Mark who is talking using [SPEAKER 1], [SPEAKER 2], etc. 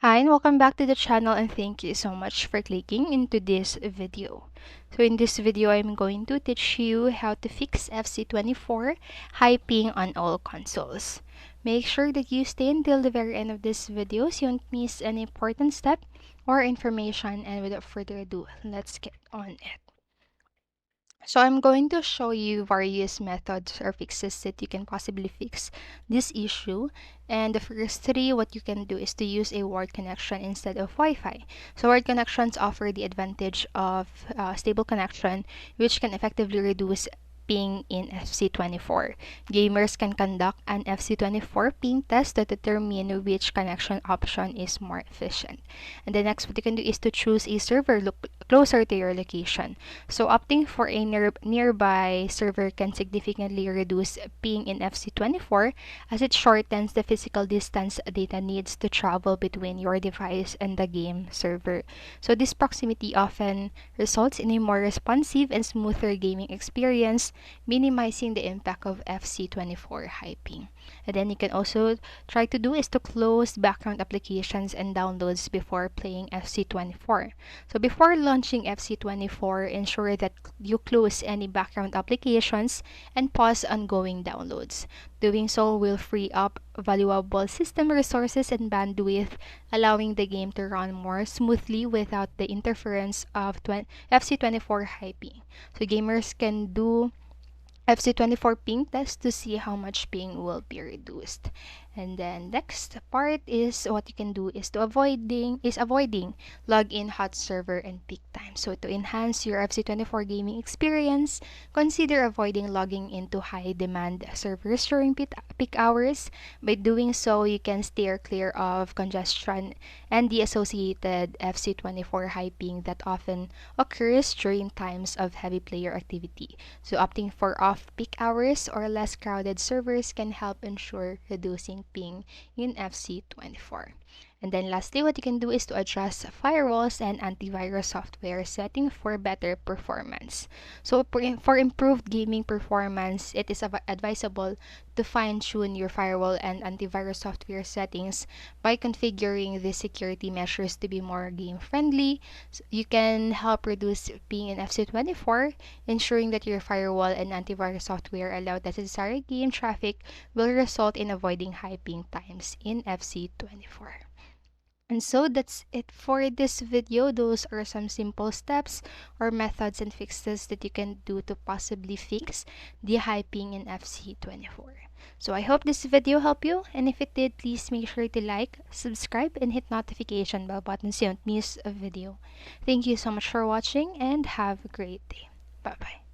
[SPEAKER 1] Hi and welcome back to the channel, and thank you so much for clicking into this video. So in this video, I'm going to teach you how to fix FC24 high ping on all consoles. Make sure that you stay until the very end of this video so you won't miss an important step or information, and without further ado, let's get on it. So I'm going to show you various methods or fixes that you can possibly fix this issue. And the first three, what you can do is to use a wired connection instead of Wi-Fi. So wired connections offer the advantage of stable connection, which can effectively reduce ping in FC24. Gamers can conduct an FC24 ping test to determine which connection option is more efficient. And the next what you can do is to choose a server closer to your location. So opting for a nearby server can significantly reduce ping in FC24 as it shortens the physical distance data needs to travel between your device and the game server. So this proximity often results in a more responsive and smoother gaming experience, minimizing the impact of FC24 high ping. And then you can also try to do is to close background applications and downloads before playing FC24. So before launching FC24, ensure that you close any background applications and pause ongoing downloads. Doing so will free up valuable system resources and bandwidth, allowing the game to run more smoothly without the interference of FC24 high ping. So gamers can do FC24 ping test to see how much ping will be reduced. And then next part is what you can do is to avoiding login hot server and peak time. So to enhance your FC24 gaming experience, consider avoiding logging into high demand servers during peak hours. By doing so, you can steer clear of congestion and the associated FC24 high ping that often occurs during times of heavy player activity. So opting for off-peak hours or less crowded servers can help ensure reducing ping in FC24. And then lastly, what you can do is to adjust firewalls and antivirus software setting for better performance. So for improved gaming performance, it is advisable to fine-tune your firewall and antivirus software settings by configuring the security measures to be more game-friendly. So you can help reduce ping in FC24, ensuring that your firewall and antivirus software allow the necessary game traffic will result in avoiding high ping times in FC24. And so that's it for this video. Those are some simple steps or methods and fixes that you can do to possibly fix the high ping in FC24. So I hope this video helped you, and if it did, please make sure to like, subscribe, and hit notification bell button so you don't miss a video. Thank you so much for watching and have a great day. Bye bye.